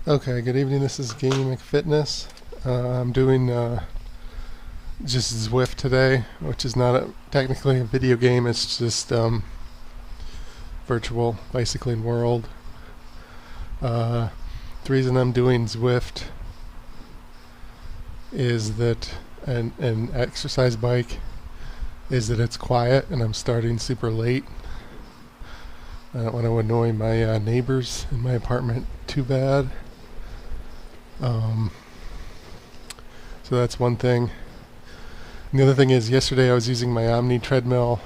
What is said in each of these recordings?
Okay, good evening. This is Gaming McFitness. I'm doing just Zwift today, which is not technically a video game. It's just virtual bicycling world. The reason I'm doing Zwift is that an exercise bike is that it's quiet, and I'm starting super late. I don't want to annoy my neighbors in my apartment too bad. So that's one thing. And the other thing is, yesterday I was using my Omni treadmill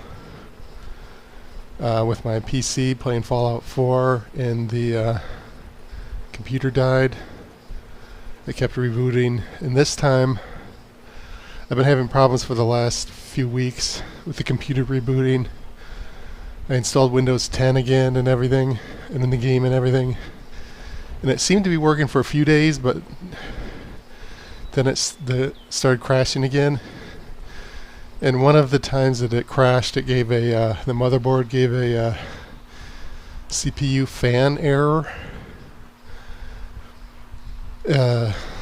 with my PC playing Fallout 4, and the computer died. It kept rebooting, and this time I've been having problems for the last few weeks with the computer rebooting. I installed Windows 10 again and everything, and in the game and everything. And it seemed to be working for a few days, but then it started crashing again. And one of the times that it crashed, it gave the motherboard gave a CPU fan error.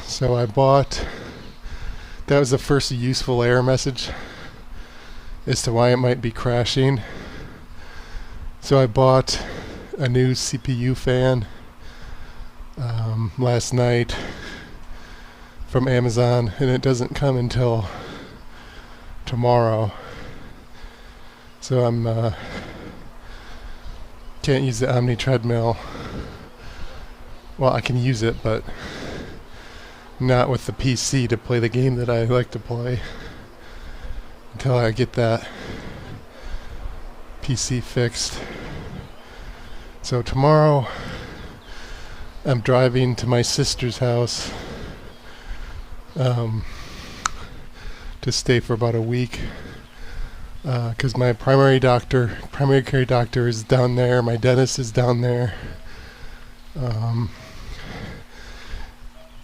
So I bought, that was the first useful error message as to why it might be crashing. So I bought a new CPU fan last night from Amazon, and it doesn't come until tomorrow. So I'm can't use the Omni treadmill. Well, I can use it, but not with the PC to play the game that I like to play until I get that PC fixed. So tomorrow I'm driving to my sister's house to stay for about a week, because my primary care doctor is down there, my dentist is down there, and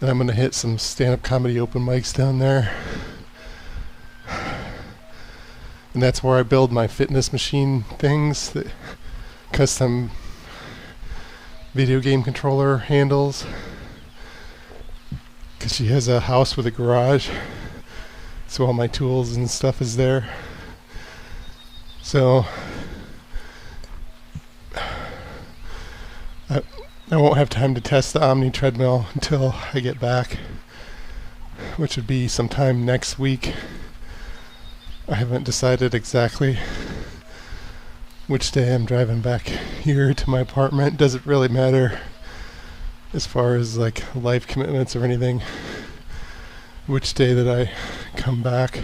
I'm going to hit some stand-up comedy open mics down there, and that's where I build my fitness machine things, that custom video game controller handles, because she has a house with a garage, so all my tools and stuff is there. So I won't have time to test the Omni treadmill until I get back, which would be sometime next week. I haven't decided exactly which day I'm driving back here to my apartment. Doesn't really matter as far as like life commitments or anything, which day that I come back.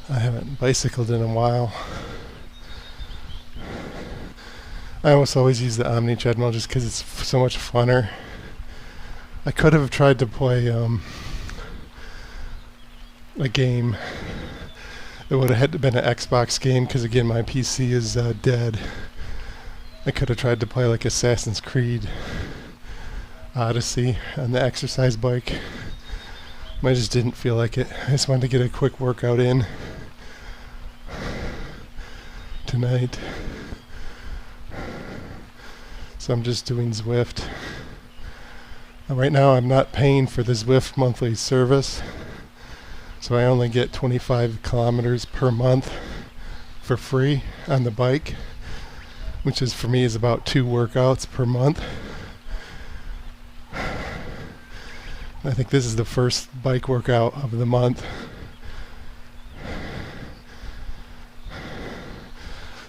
I haven't bicycled in a while. I almost always use the Omni treadmill just because it's so much funner. I could have tried to play a game. It would have had to been an Xbox game, because again my PC is dead. I could have tried to play like Assassin's Creed Odyssey on the exercise bike. I just didn't feel like it. I just wanted to get a quick workout in tonight. So I'm just doing Zwift. Right now I'm not paying for the Zwift monthly service, so I only get 25 kilometers per month for free on the bike, which is for me is about 2 workouts per month. I think this is the first bike workout of the month.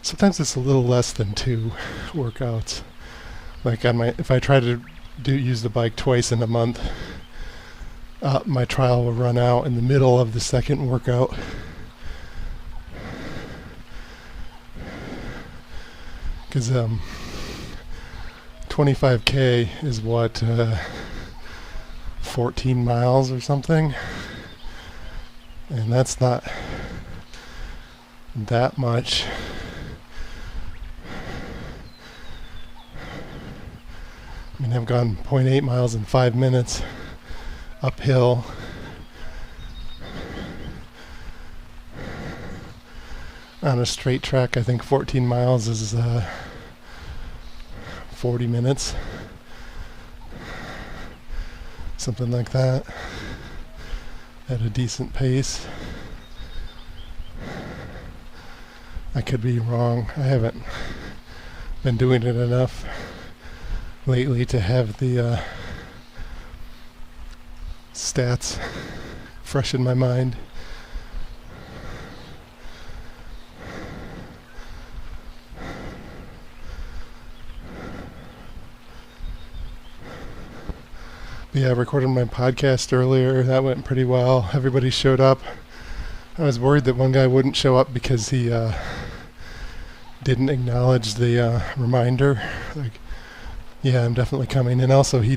Sometimes it's a little less than 2 workouts. Like if I try to use the bike twice in a month, my trial will run out in the middle of the second workout. Because 25k is what, 14 miles or something, and that's not that much. I mean, I've gone 0.8 miles in 5 minutes uphill. on a straight track. I think 14 miles is 40 minutes. Something like that. At a decent pace. I could be wrong. I haven't been doing it enough lately to have the stats fresh in my mind. Yeah, I recorded my podcast earlier. That went pretty well. Everybody showed up. I was worried that one guy wouldn't show up because he didn't acknowledge the reminder. Like, yeah, I'm definitely coming. And also he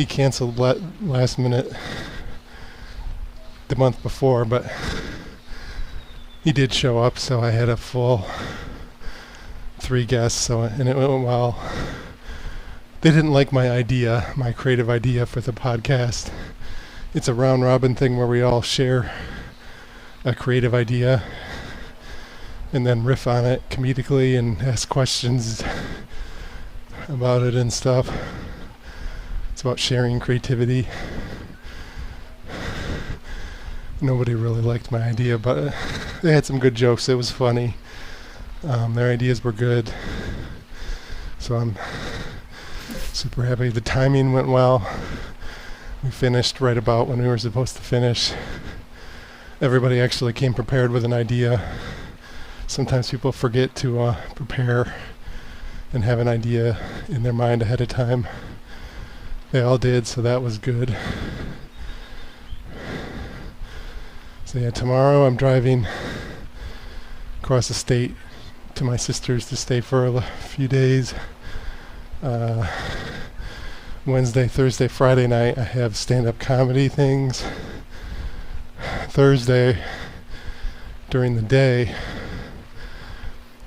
canceled last minute the month before, but he did show up, so I had a full 3 guests, and it went well. They didn't like my creative idea for the podcast. It's a round robin thing where we all share a creative idea and then riff on it comedically and ask questions about it and stuff. It's about sharing creativity. Nobody really liked my idea, but they had some good jokes. It was funny. Their ideas were good. So I'm super happy. The timing went well. We finished right about when we were supposed to finish. Everybody actually came prepared with an idea. Sometimes people forget to prepare and have an idea in their mind ahead of time. They all did, so that was good. So yeah, tomorrow I'm driving across the state to my sister's to stay for a few days. Wednesday, Thursday, Friday night I have stand-up comedy things. Thursday during the day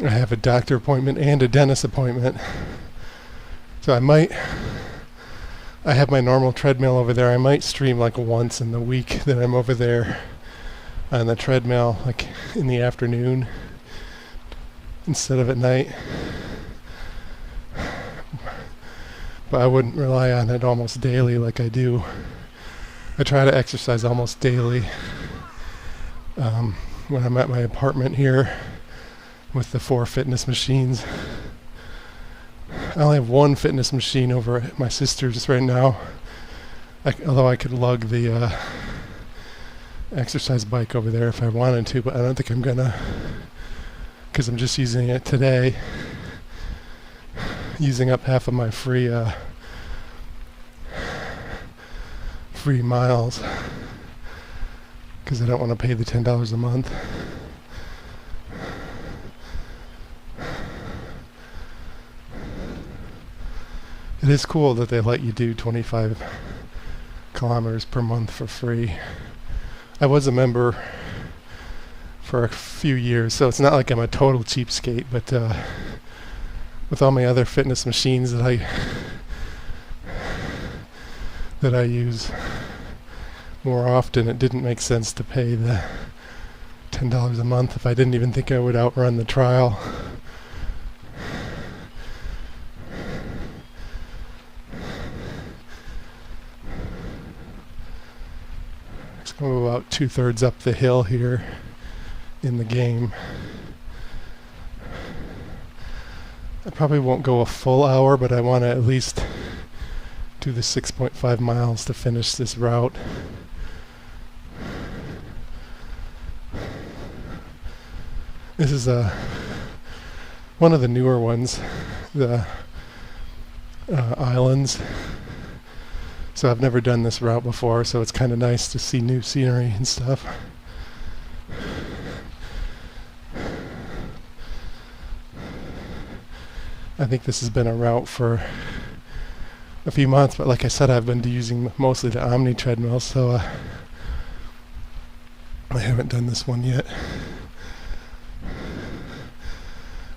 I have a doctor appointment and a dentist appointment. So I have my normal treadmill over there. I might stream like once in the week that I'm over there on the treadmill, like in the afternoon instead of at night. But I wouldn't rely on it almost daily like I do. I try to exercise almost daily when I'm at my apartment here with the 4 fitness machines. I only have 1 fitness machine over at my sister's right now. Although I could lug the exercise bike over there if I wanted to, but I don't think I'm gonna, because I'm just using it today. Using up half of my free miles because I don't want to pay the $10 a month. It is cool that they let you do 25 kilometers per month for free. I was a member for a few years, so it's not like I'm a total cheapskate, but with all my other fitness machines that I use more often, it didn't make sense to pay the $10 a month if I didn't even think I would outrun the trial. I'm about 2/3 up the hill here in the game. I probably won't go a full hour, but I want to at least do the 6.5 miles to finish this route. This is one of the newer ones, the islands. So I've never done this route before, so it's kind of nice to see new scenery and stuff. I think this has been a route for a few months, but like I said, I've been using mostly the Omni treadmill, so I haven't done this one yet.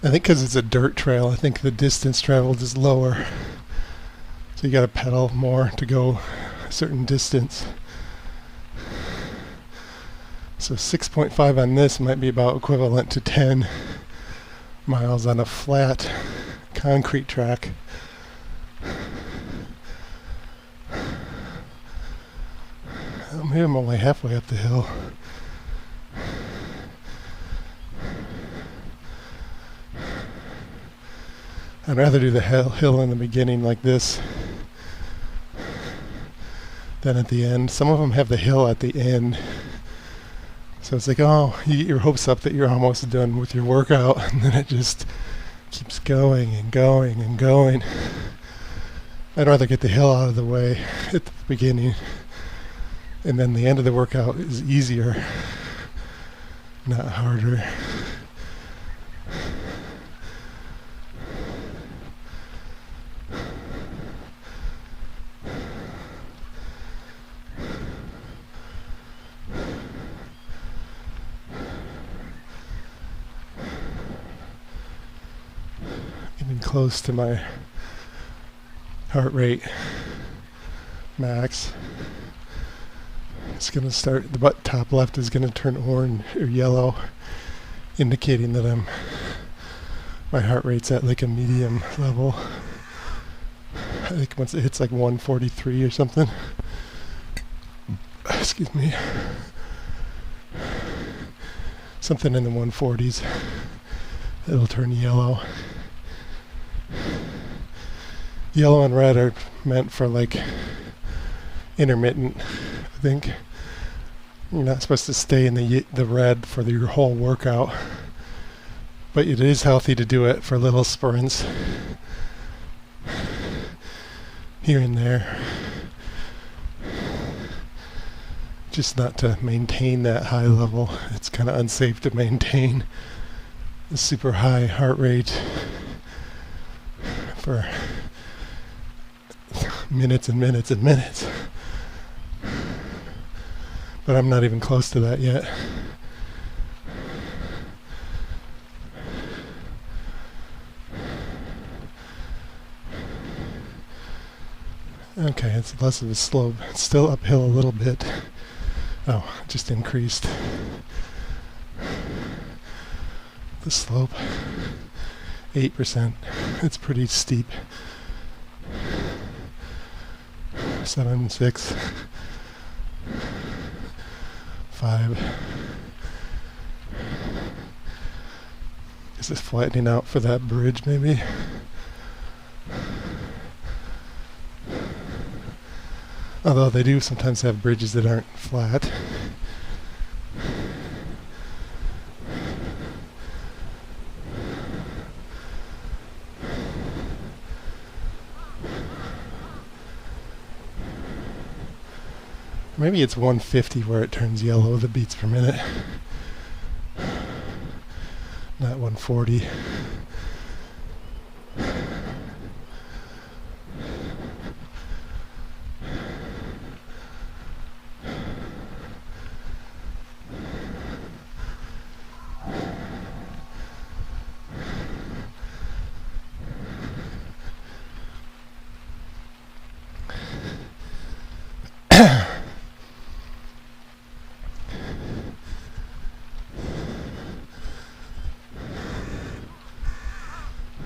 I think because it's a dirt trail, I think the distance traveled is lower. So you gotta pedal more to go a certain distance. So 6.5 on this might be about equivalent to 10 miles on a flat concrete track. Maybe I'm only halfway up the hill. I'd rather do the hill in the beginning like this than at the end. Some of them have the hill at the end. So it's like, oh, you get your hopes up that you're almost done with your workout, and then it just keeps going and going and going. I'd rather get the hill out of the way at the beginning, and then the end of the workout is easier, not harder. Getting close to my heart rate max. It's going to start, the top left is going to turn orange or yellow, indicating that my heart rate's at like a medium level. I think once it hits like 143 or something, excuse me, something in the 140s, it'll turn yellow. Yellow and red are meant for like intermittent, I think. You're not supposed to stay in the red for your whole workout, but it is healthy to do it for little sprints here and there, just not to maintain that high level. It's kind of unsafe to maintain a super high heart rate for minutes and minutes and minutes. But I'm not even close to that yet. Okay, it's less of a slope. It's still uphill a little bit. Oh, it just increased the slope. 8%. It's pretty steep. 7, 6, 5. Is this flattening out for that bridge maybe? Although they do sometimes have bridges that aren't flat. Maybe it's 150 where it turns yellow, the beats per minute. Not 140.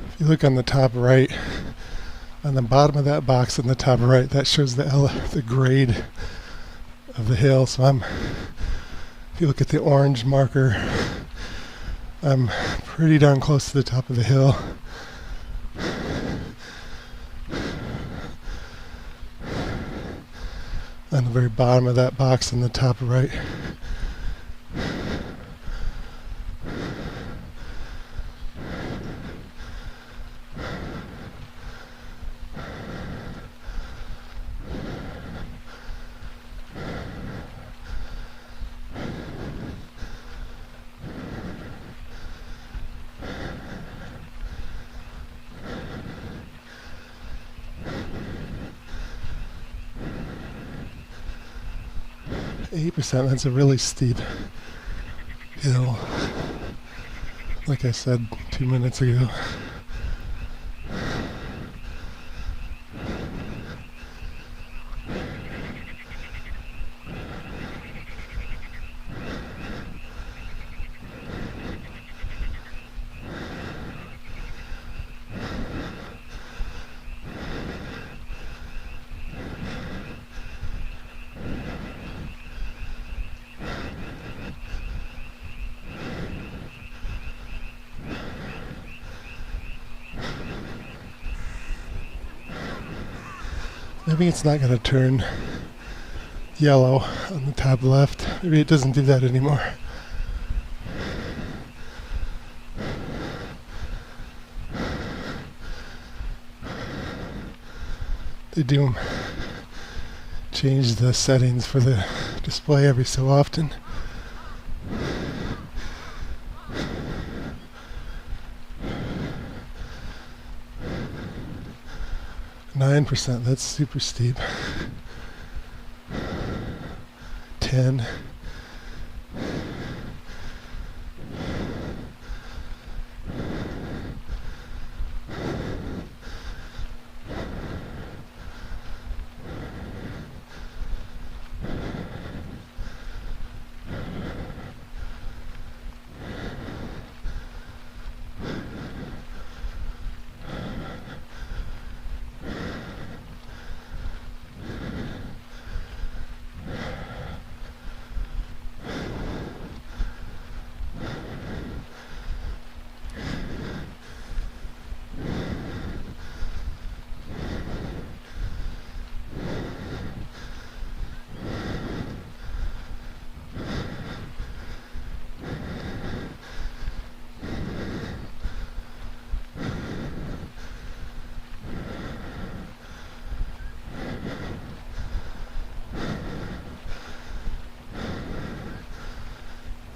If you look on the top right, on the bottom of that box in the top right, that shows the grade of the hill. So if you look at the orange marker, I'm pretty darn close to the top of the hill. On the very bottom of that box in the top right. %, that's a really steep hill, like I said 2 minutes ago. Maybe it's not going to turn yellow on the top left. Maybe it doesn't do that anymore. They do change the settings for the display every so often. %, that's super steep. 10.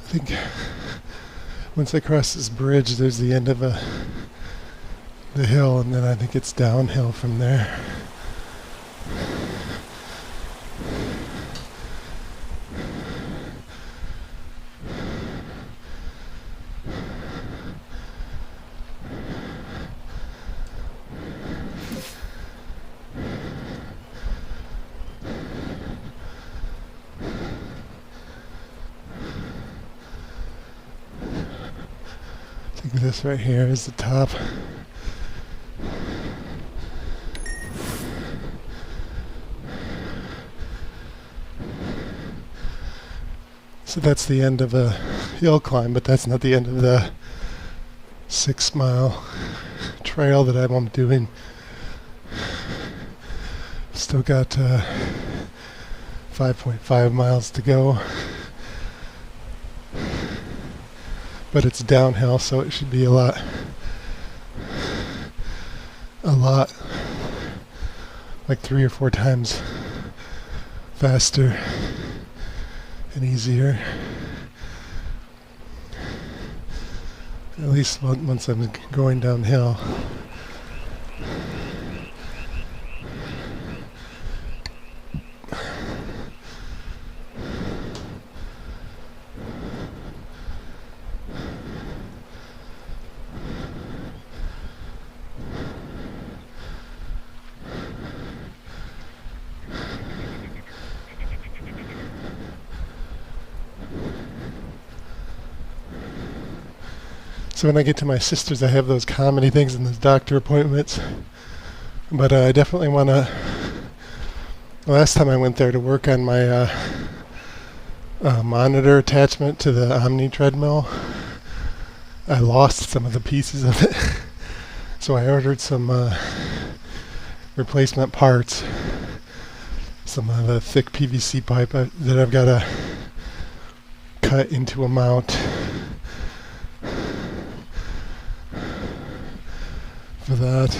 I think once I cross this bridge, there's the end of the hill, and then I think it's downhill from there. I think this right here is the top. So that's the end of a hill climb, but that's not the end of the 6-mile trail that I'm doing. Still got 5.5 miles to go. But it's downhill, so it should be a lot, like 3 or 4 times faster and easier. At least once I'm going downhill. So when I get to my sister's, I have those comedy things and those doctor appointments. But I definitely want to... Last time I went there to work on my monitor attachment to the Omni treadmill, I lost some of the pieces of it. So I ordered some replacement parts. Some of the thick PVC pipe that I've got to cut into a mount for that.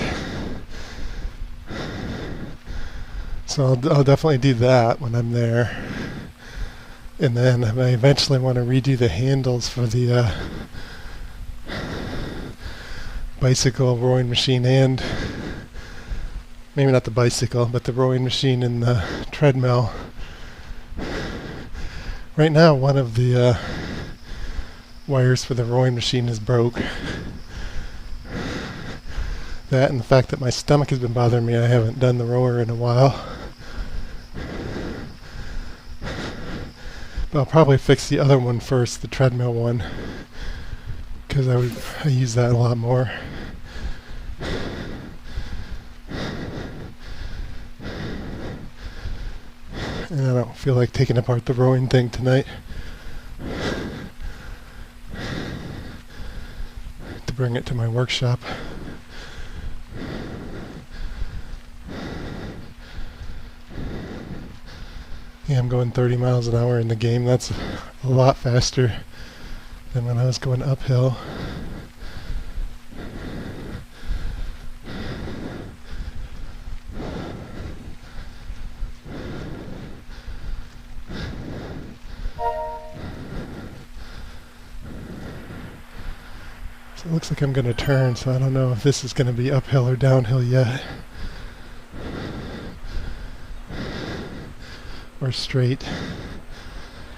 So I'll definitely do that when I'm there. And then I eventually want to redo the handles for the bicycle rowing machine, and maybe not the bicycle, but the rowing machine and the treadmill. Right now, one of the wires for the rowing machine is broke. That and the fact that my stomach has been bothering me, I haven't done the rower in a while. But I'll probably fix the other one first, the treadmill one, because I use that a lot more. And I don't feel like taking apart the rowing thing tonight to bring it to my workshop. Yeah, I'm going 30 miles an hour in the game. That's a lot faster than when I was going uphill. So it looks like I'm going to turn, so I don't know if this is going to be uphill or downhill yet. Or straight.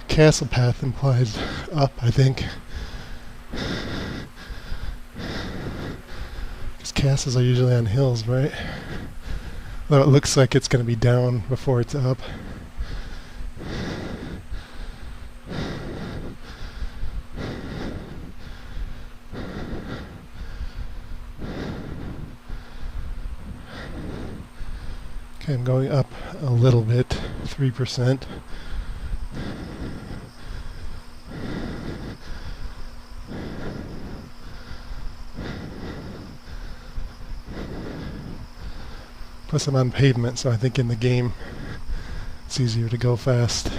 Castle path implies up, I think. Because castles are usually on hills, right? Though it looks like it's going to be down before it's up. Okay, I'm going up a little bit, 3%. Plus I'm on pavement, so I think in the game it's easier to go fast.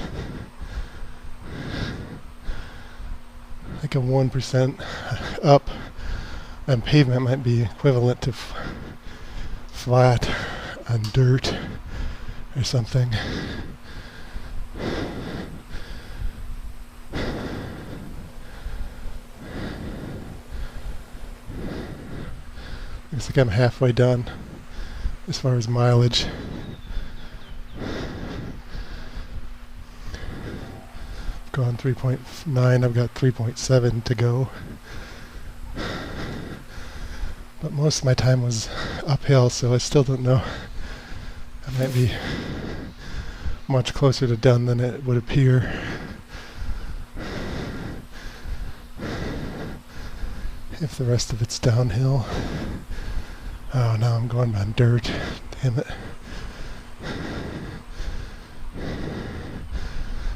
Like a 1% up on pavement might be equivalent to flat on dirt or something. Looks like I'm halfway done as far as mileage. I've gone 3.9, I've got 3.7 to go. But most of my time was uphill, so I still don't know. I might be much closer to done than it would appear. If the rest of it's downhill. Oh, now I'm going on dirt. Damn it.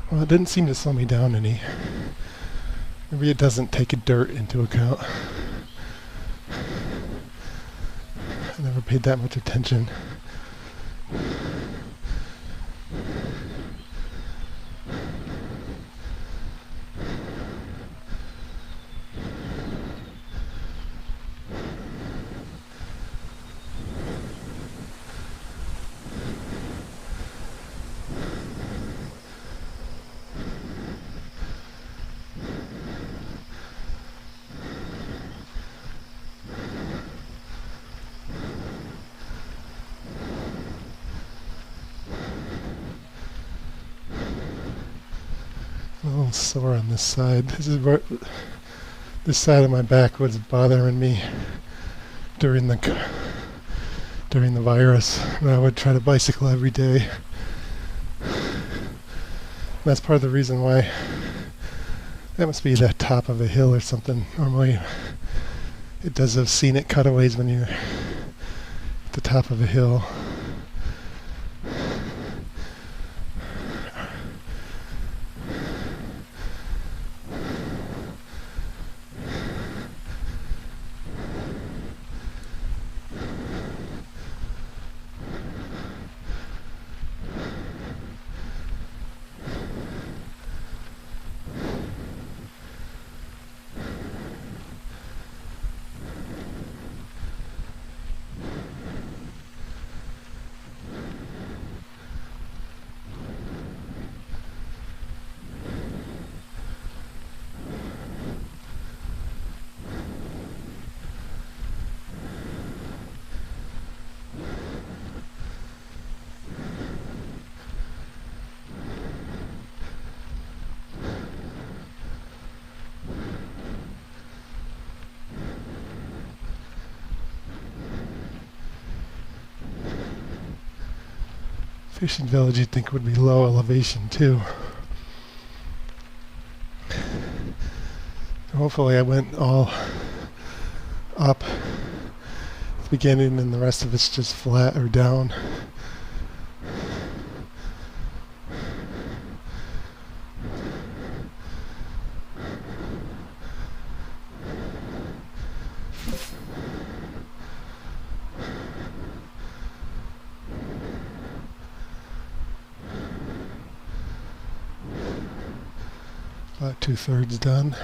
Well, it didn't seem to slow me down any. Maybe it doesn't take dirt into account. I never paid that much attention. I'm a little sore on this side. This side of my back was bothering me during the virus when I would try to bicycle every day. That's part of the reason why. That must be the top of a hill or something. Normally it does those scenic cutaways when you're at the top of a hill. Fishing village you'd think would be low elevation too. Hopefully I went all up at the beginning and the rest of it's just flat or down. about 2/3 done.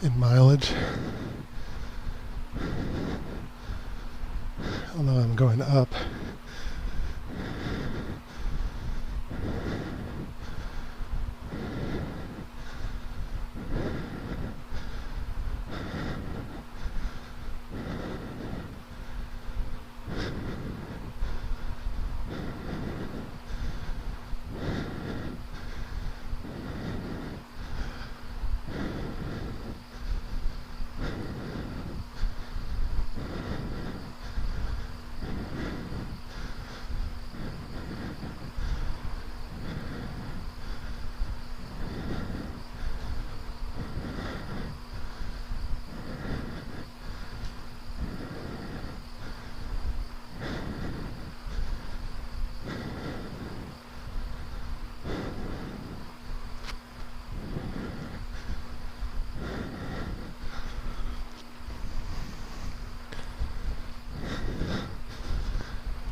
In mileage. Although I'm going up.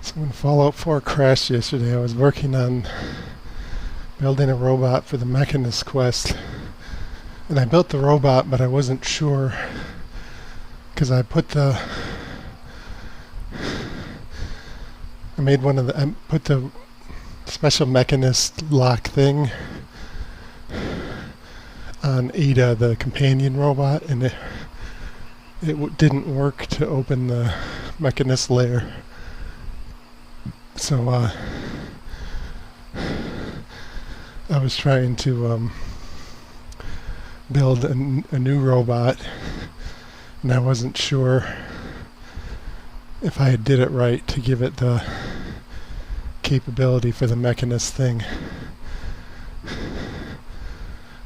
So when Fallout 4 crashed yesterday, I was working on building a robot for the Mechanist quest. And I built the robot, but I wasn't sure because I put the special Mechanist lock thing on Ada, the companion robot, and it didn't work to open the Mechanist layer. So I was trying to build a new robot, and I wasn't sure if I did it right to give it the capability for the Mechanist thing.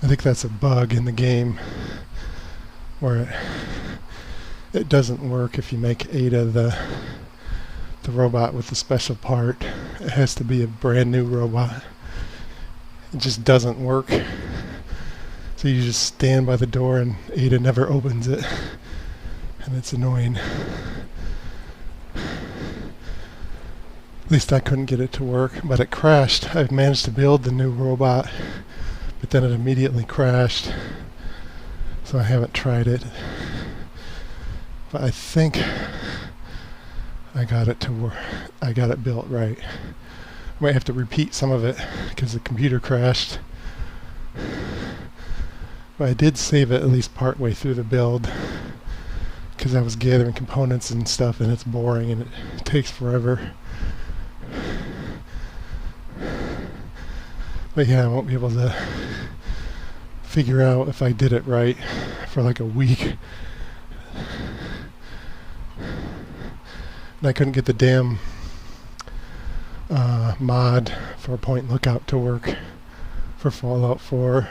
I think that's a bug in the game where it doesn't work if you make Ada the robot with the special part. It has to be a brand new robot. It just doesn't work. So you just stand by the door and Ada never opens it. And it's annoying. At least I couldn't get it to work, but it crashed. I managed to build the new robot, but then it immediately crashed. So I haven't tried it. But I think I got it to work. I got it built right. I might have to repeat some of it because the computer crashed. But I did save it at least part way through the build because I was gathering components and stuff, and it's boring and it takes forever. But yeah, I won't be able to figure out if I did it right for like a week. And I couldn't get the damn mod for Point Lookout to work for Fallout 4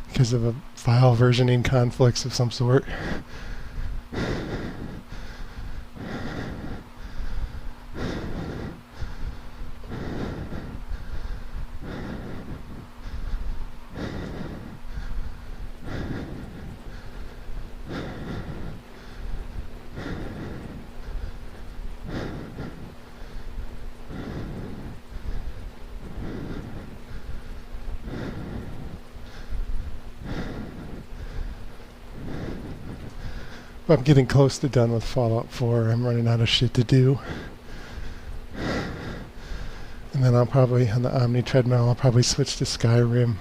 because of a file versioning conflicts of some sort. I'm getting close to done with Fallout 4. I'm running out of shit to do. And then I'll probably, on the Omni treadmill, I'll probably switch to Skyrim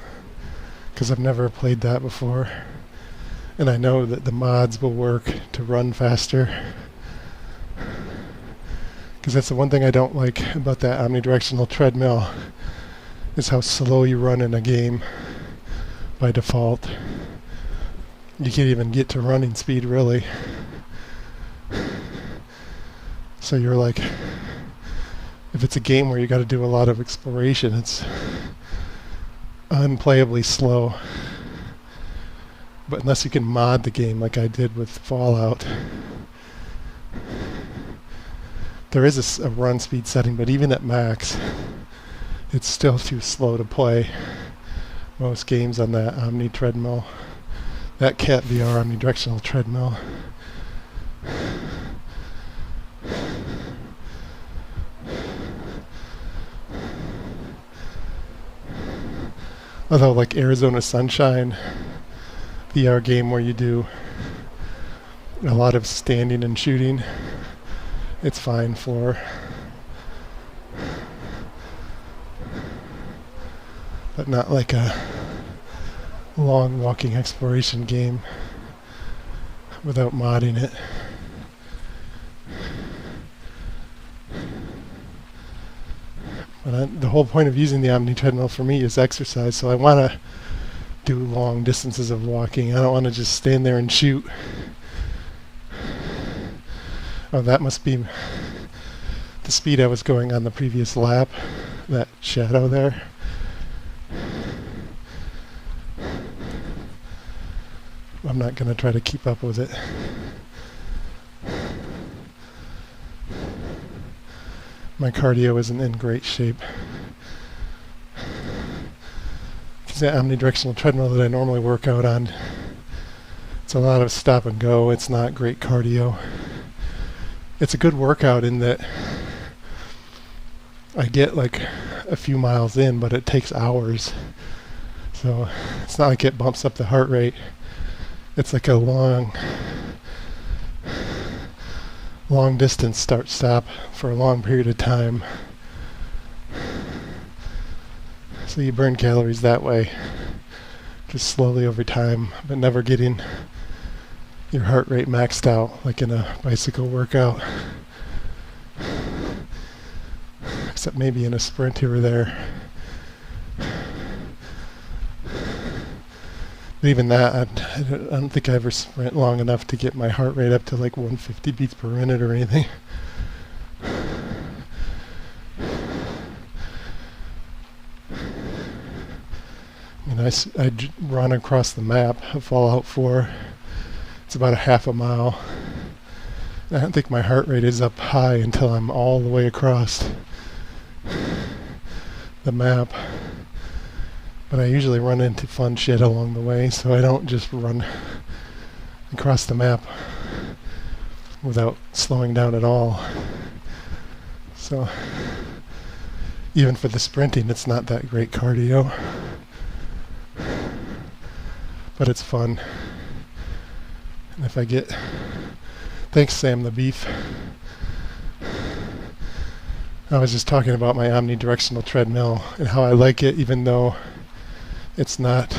because I've never played that before. And I know that the mods will work to run faster. Because that's the one thing I don't like about that omnidirectional treadmill is how slow you run in a game by default. You can't even get to running speed, really. So you're like, if it's a game where you got to do a lot of exploration, it's unplayably slow. But unless you can mod the game like I did with Fallout, there is a run speed setting, but even at max, it's still too slow to play most games on that Omni treadmill. That Cat VR omnidirectional treadmill. Although like Arizona Sunshine, VR game where you do a lot of standing and shooting, it's fine for. But not like a long walking exploration game without modding it. But the whole point of using the Omni treadmill for me is exercise, so I want to do long distances of walking. I don't want to just stand there and shoot. Oh, that must be the speed I was going on the previous lap, that shadow there. I'm not going to try to keep up with it. My cardio isn't in great shape. Because the omnidirectional treadmill that I normally work out on, it's a lot of stop and go. It's not great cardio. It's a good workout in that I get like a few miles in, but it takes hours. So it's not like it bumps up the heart rate. It's like a long distance start-stop for a long period of time. So you burn calories that way, just slowly over time, but never getting your heart rate maxed out like in a bicycle workout. Except maybe in a sprint here or there. But even that, I don't think I ever sprint long enough to get my heart rate up to like 150 beats per minute or anything. And I run across the map of Fallout 4. It's about a half a mile. I don't think my heart rate is up high until I'm all the way across the map. But I usually run into fun shit along the way, so I don't just run across the map without slowing down at all. So even for the sprinting, it's not that great cardio. But it's fun. And if I get... Thanks, Sam the Beef. I was just talking about my omnidirectional treadmill and how I like it even though it's not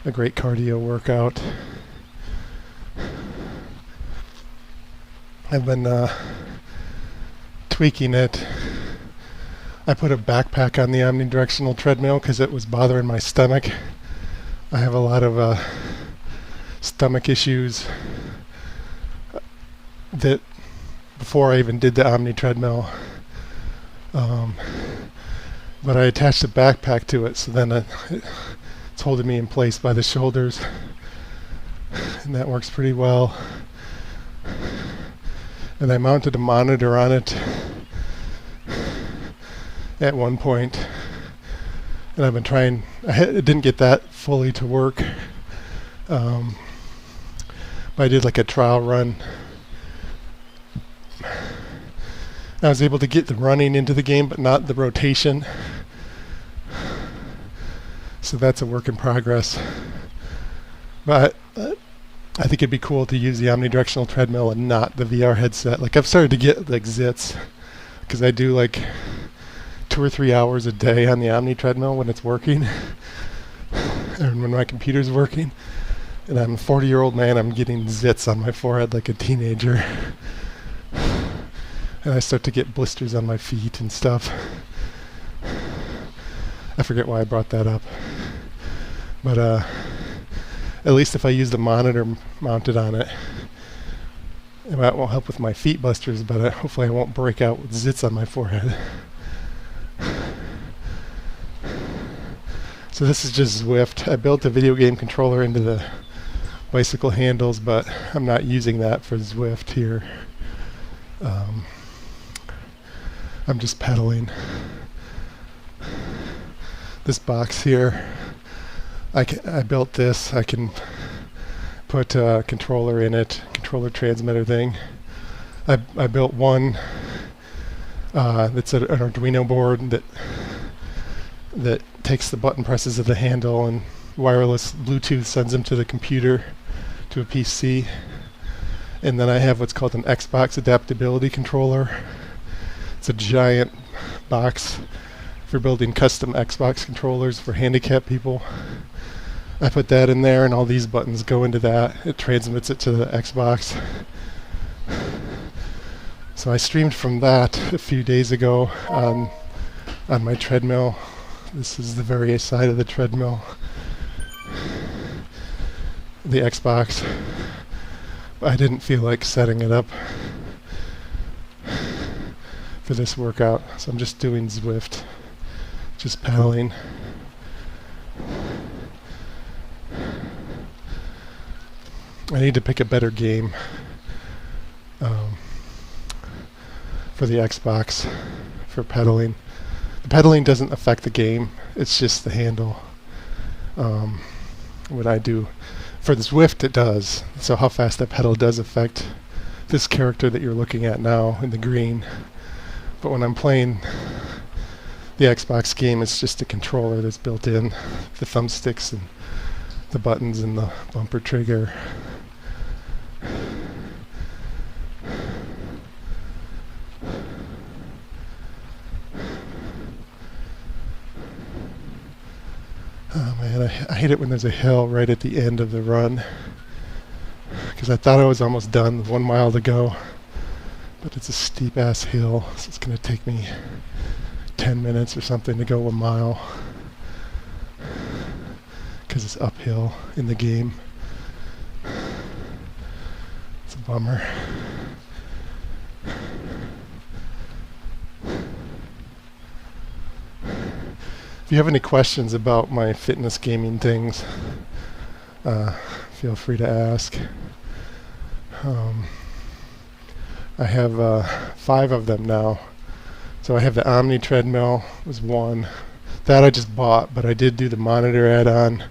a great cardio workout. I've been tweaking it. I put a backpack on the omnidirectional treadmill because it was bothering my stomach. I have a lot of stomach issues that before I even did the Omni treadmill. But I attached a backpack to it, so then it's holding me in place by the shoulders, and that works pretty well. And I mounted a monitor on it at one point, and I've been trying. I didn't get that fully to work, but I did like a trial run. I was able to get the running into the game, but not the rotation. So that's a work in progress. But I think it'd be cool to use the omnidirectional treadmill and not the VR headset. Like I've started to get like zits because I do like 2 or 3 hours a day on the Omni treadmill when it's working, and when my computer's working. And I'm a 40-year-old man. I'm getting zits on my forehead like a teenager. And I start to get blisters on my feet and stuff. I forget why I brought that up. But at least if I use the monitor mounted on it, that won't help with my feet blisters, but hopefully I won't break out with zits on my forehead. So this is just Zwift. I built a video game controller into the bicycle handles, but I'm not using that for Zwift here. I'm just pedaling. This box here, I built this. I can put a controller in it, controller transmitter thing. I built one that's an Arduino board that that takes the button presses of the handle and wireless Bluetooth sends them to the computer, to a PC. And then I have what's called an Xbox adaptability controller. It's a giant box for building custom Xbox controllers for handicapped people. I put that in there and all these buttons go into that. It transmits it to the Xbox. So I streamed from that a few days ago on my treadmill. This is the very side of the treadmill. The Xbox. I didn't feel like setting it up for this workout, so I'm just doing Zwift, just pedaling. I need to pick a better game for the Xbox for pedaling. The pedaling doesn't affect the game, it's just the handle. What I do for the Zwift, it does. So how fast that pedal does affect this character that you're looking at now in the green. But when I'm playing the Xbox game, it's just a controller that's built in, the thumbsticks and the buttons and the bumper trigger. Oh man, I hate it when there's a hill right at the end of the run, because I thought I was almost done, 1 mile to go, but it's a steep ass hill, so it's going to take me 10 minutes or something to go 1 mile, because it's uphill in the game. It's a bummer. If you have any questions about my fitness gaming things, feel free to ask. I have 5 of them now. So I have the Omni treadmill, was one. That I just bought, but I did do the monitor add-on,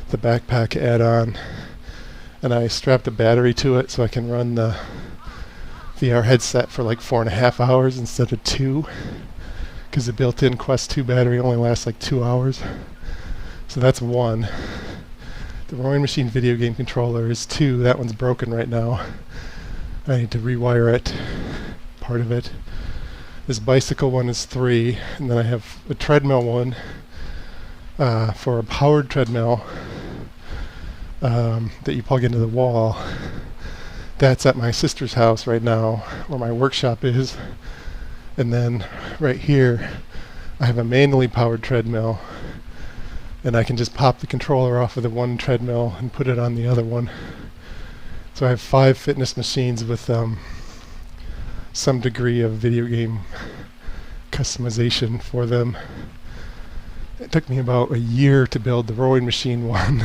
the backpack add-on, and I strapped a battery to it so I can run the VR headset for like 4.5 hours instead of 2. Because the built-in Quest 2 battery only lasts like 2 hours. So that's 1. The rowing machine video game controller is 2. That one's broken right now. I need to rewire it, part of it. This bicycle one is 3. And then I have a treadmill one for a powered treadmill that you plug into the wall. That's at my sister's house right now, where my workshop is. And then right here I have a manually powered treadmill, and I can just pop the controller off of the one treadmill and put it on the other one. So I have 5 fitness machines with some degree of video game customization for them. It took me about a year to build the rowing machine one.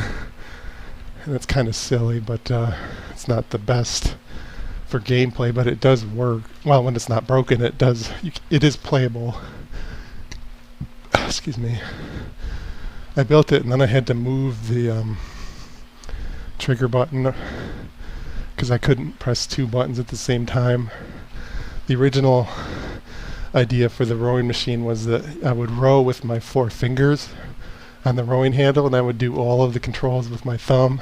And it's kind of silly, but it's not the best for gameplay, but it does work. Well, when it's not broken, it does. It is playable. Excuse me. I built it, and then I had to move the trigger button because I couldn't press 2 buttons at the same time. The original idea for the rowing machine was that I would row with my 4 fingers on the rowing handle, and I would do all of the controls with my thumb.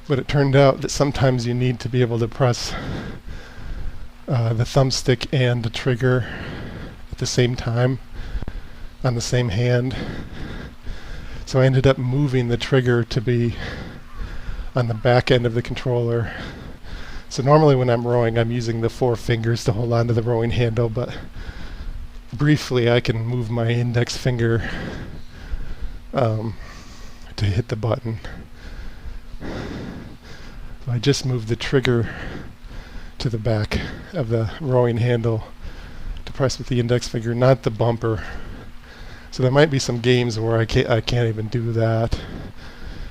But it turned out that sometimes you need to be able to press the thumbstick and the trigger at the same time on the same hand. So I ended up moving the trigger to be on the back end of the controller. So normally when I'm rowing, I'm using the 4 fingers to hold on to the rowing handle, but briefly I can move my index finger to hit the button. I just moved the trigger to the back of the rowing handle to press with the index finger, not the bumper. So there might be some games where I can't even do that.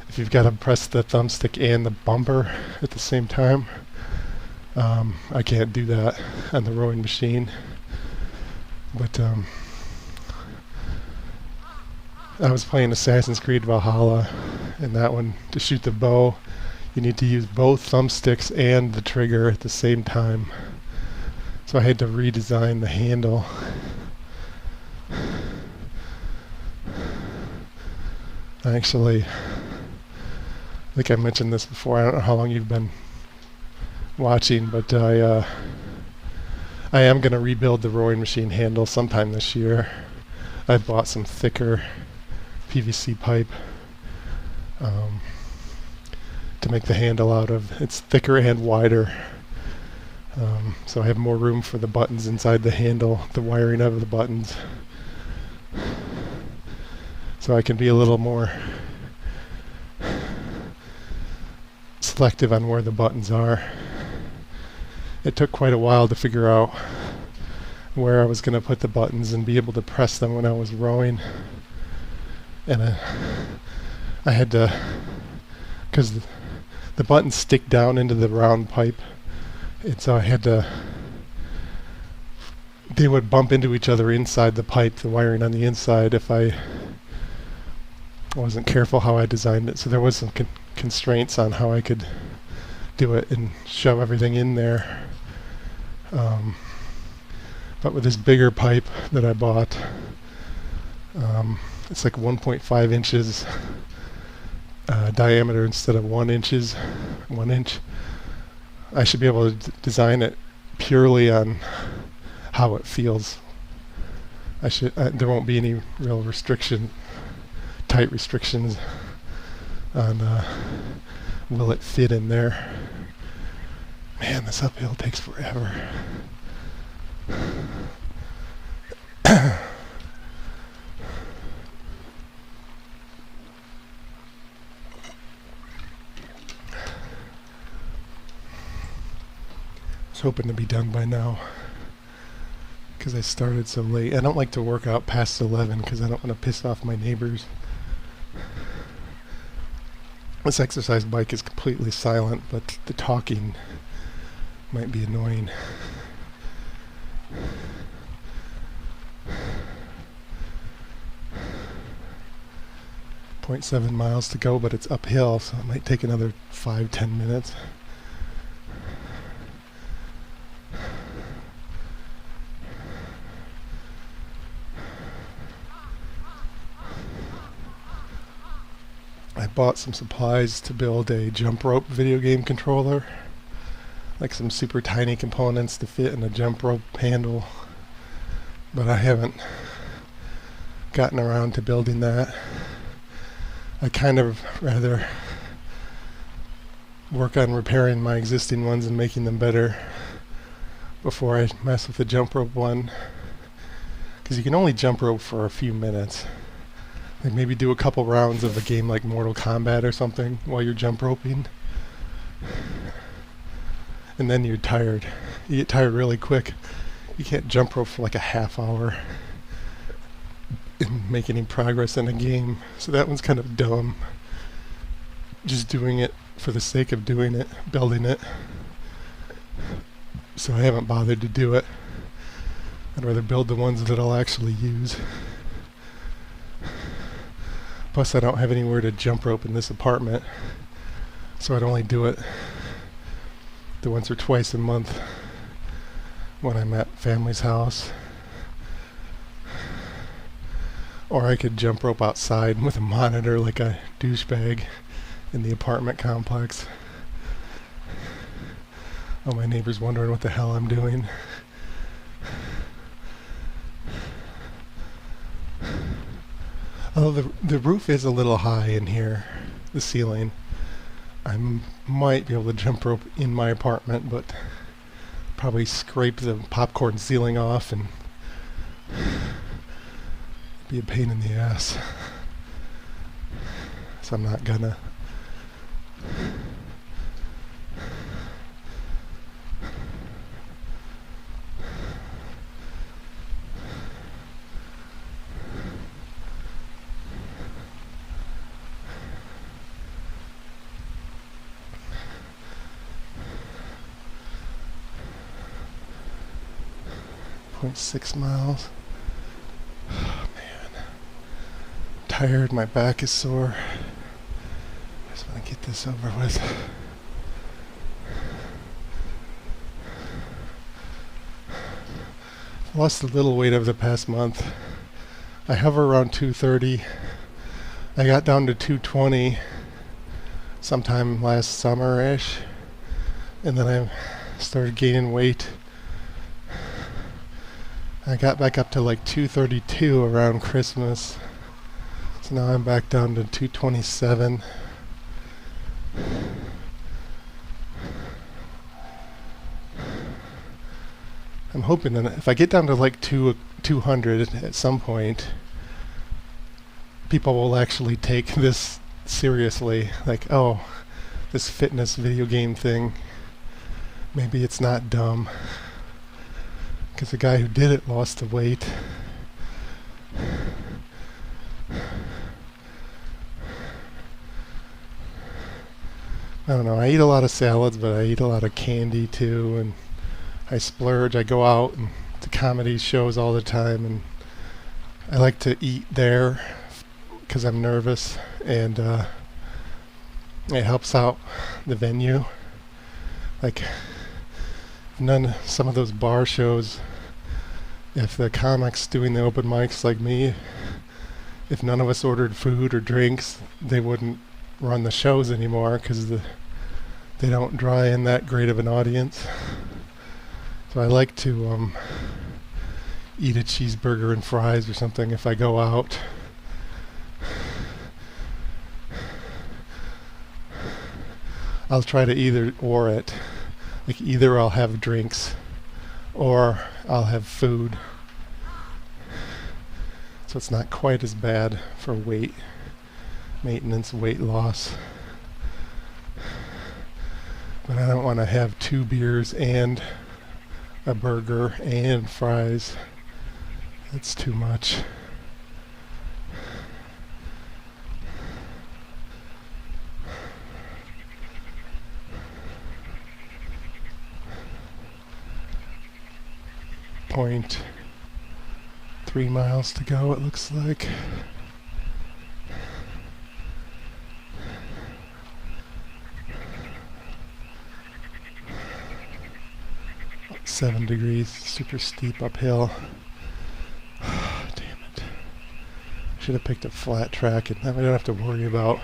If you've got to press the thumbstick and the bumper at the same time, I can't do that on the rowing machine. But I was playing Assassin's Creed Valhalla, and that one, to shoot the bow, you need to use both thumbsticks and the trigger at the same time. So I had to redesign the handle. Actually, I think I mentioned this before. I don't know how long you've been watching, but I am going to rebuild the rowing machine handle sometime this year. I bought some thicker PVC pipe to make the handle out of. It's thicker and wider, so I have more room for the buttons inside the handle, the wiring of the buttons, so I can be a little more selective on where the buttons are. It took quite a while to figure out where I was going to put the buttons and be able to press them when I was rowing. And I had to, because the buttons stick down into the round pipe, and so I had to, they would bump into each other inside the pipe, the wiring on the inside, if I wasn't careful how I designed it. So there was some constraints on how I could do it and shove everything in there. But with this bigger pipe that I bought, it's like 1.5 inches diameter instead of 1 inch. I should be able to design it purely on how it feels. There won't be any real tight restrictions on will it fit in there. Man, this uphill takes forever. I was hoping to be done by now because I started so late. I don't like to work out past 11 because I don't want to piss off my neighbors. This exercise bike is completely silent, but the talking might be annoying. 0.7 miles to go, but it's uphill, so it might take another 5-10 minutes. I bought some supplies to build a jump rope video game controller, like some super tiny components to fit in a jump rope handle, but I haven't gotten around to building that. I kind of rather work on repairing my existing ones and making them better before I mess with the jump rope one, because you can only jump rope for a few minutes. Like maybe do a couple rounds of a game like Mortal Kombat or something while you're jump roping, and then you're tired. You get tired really quick. You can't jump rope for like a half hour and make any progress in a game. So that one's kind of dumb. Just doing it for the sake of doing it, building it. So I haven't bothered to do it. I'd rather build the ones that I'll actually use. Plus I don't have anywhere to jump rope in this apartment, so I'd only do it the once or twice a month when I'm at family's house. Or I could jump rope outside with a monitor like a douchebag in the apartment complex. Oh, my neighbor's wondering what the hell I'm doing. Although the roof is a little high in here, the ceiling. I might be able to jump rope in my apartment, but probably scrape the popcorn ceiling off and be a pain in the ass. So I'm not gonna. 0.6 miles. Oh, man. I'm tired, my back is sore. I just want to get this over with. Lost a little weight over the past month. I hover around 230. I got down to 220 sometime last summer-ish, and then I started gaining weight. I got back up to like 232 around Christmas, so now I'm back down to 227. I'm hoping that if I get down to like 200 at some point, people will actually take this seriously. Like, oh, this fitness video game thing, maybe it's not dumb. Because the guy who did it lost the weight. I don't know, I eat a lot of salads, but I eat a lot of candy too, and I splurge. I go out and to comedy shows all the time, and I like to eat there because I'm nervous, and it helps out the venue. Like some of those bar shows, if the comics doing the open mics like me, if none of us ordered food or drinks, they wouldn't run the shows anymore because they don't draw in that great of an audience. So I like to eat a cheeseburger and fries or something if I go out. I'll try to either or it. Like either I'll have drinks or I'll have food. So it's not quite as bad for weight maintenance, weight loss. But I don't want to have 2 beers and a burger and fries. That's too much. .3 miles to go, it looks like. About 7 degrees, super steep uphill. Damn it. Should have picked a flat track, and then I don't have to worry about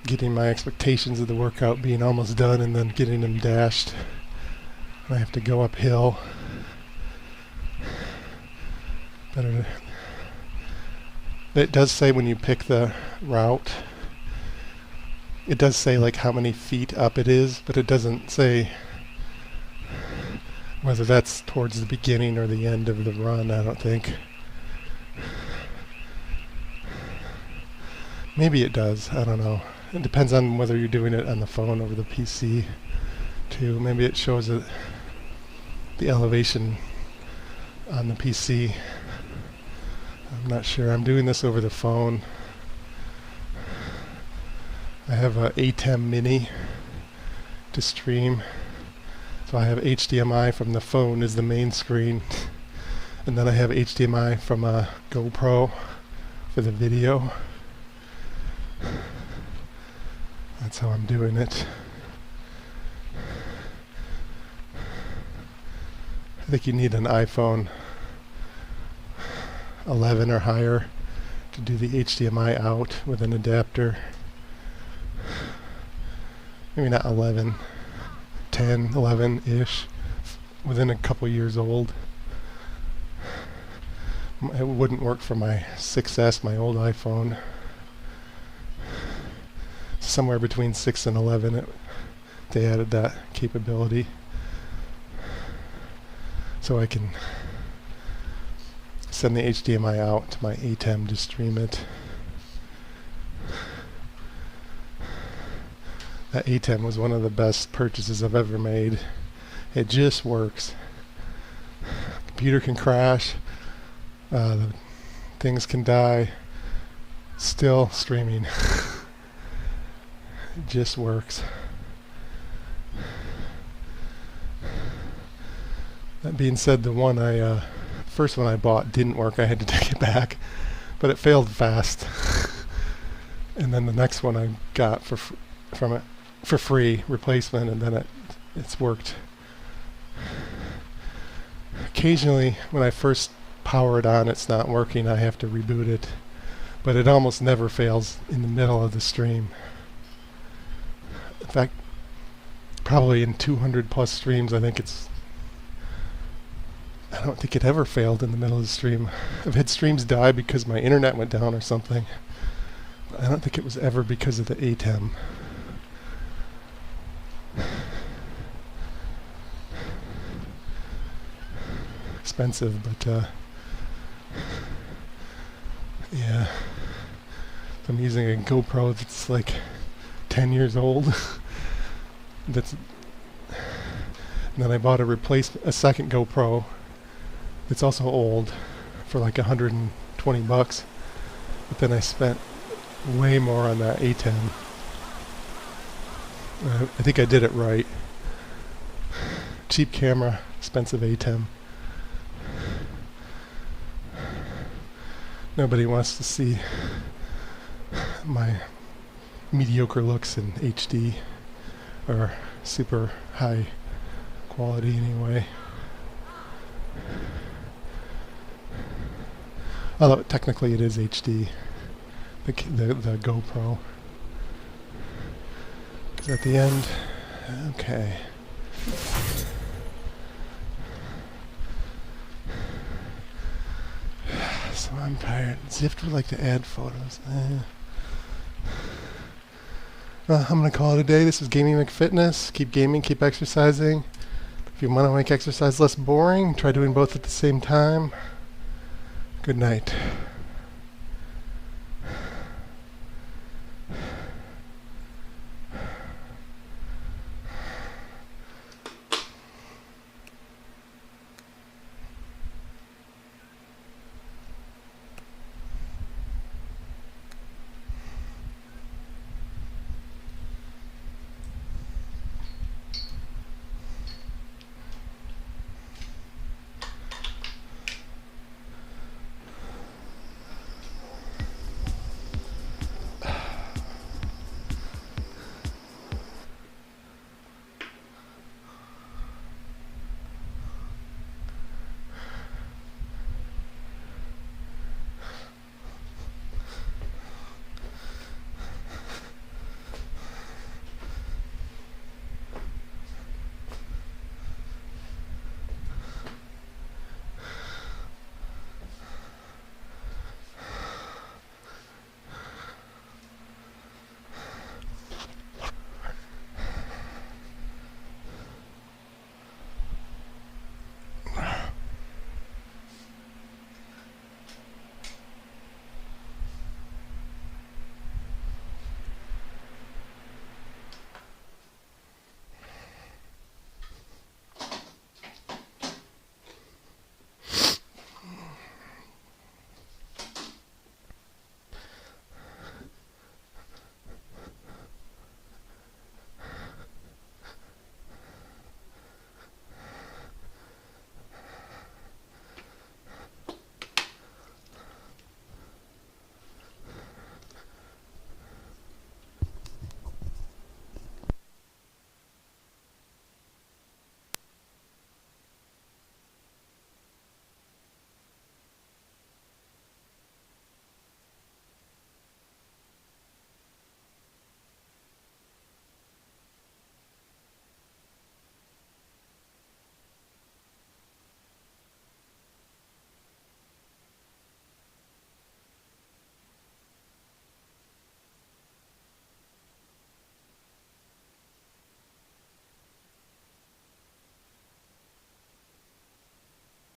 getting my expectations of the workout being almost done and then getting them dashed. I have to go uphill. Better. It does say when you pick the route, it does say like how many feet up it is, but it doesn't say whether that's towards the beginning or the end of the run, I don't think. Maybe it does, I don't know. It depends on whether you're doing it on the phone or the PC too. Maybe it shows it, the elevation on the PC. I'm not sure. I'm doing this over the phone. I have a ATEM Mini to stream. So I have HDMI from the phone as the main screen. And then I have HDMI from a GoPro for the video. That's how I'm doing it. I think you need an iPhone 11 or higher to do the HDMI out with an adapter. Maybe not 11, 10, 11-ish, within a couple years old. It wouldn't work for my 6S, my old iPhone. Somewhere between 6 and 11 they added that capability. So I can send the HDMI out to my ATEM to stream it. That ATEM was one of the best purchases I've ever made. It just works. Computer can crash, things can die, still streaming. It just works. That being said, the first one I bought didn't work. I had to take it back, but it failed fast. And then the next one I got from it for free, replacement, and then it's worked. Occasionally, when I first power it on, it's not working, I have to reboot it. But it almost never fails in the middle of the stream. In fact, probably in 200 plus streams, I don't think it ever failed in the middle of the stream. I've had streams die because my internet went down or something. But I don't think it was ever because of the ATEM. Expensive, but yeah. I'm using a GoPro that's like 10 years old. And then I bought a second GoPro that's also old for like $120. But then I spent way more on that ATEM. I think I did it right. Cheap camera, expensive ATEM. Nobody wants to see my mediocre looks in HD or super high quality anyway. Although technically it is HD, the GoPro. 'Cause at the end, okay. So I'm tired. Zwift would like to add photos. Well, I'm going to call it a day. This is Gaming McFitness. Keep gaming, keep exercising. If you want to make exercise less boring, try doing both at the same time. Good night.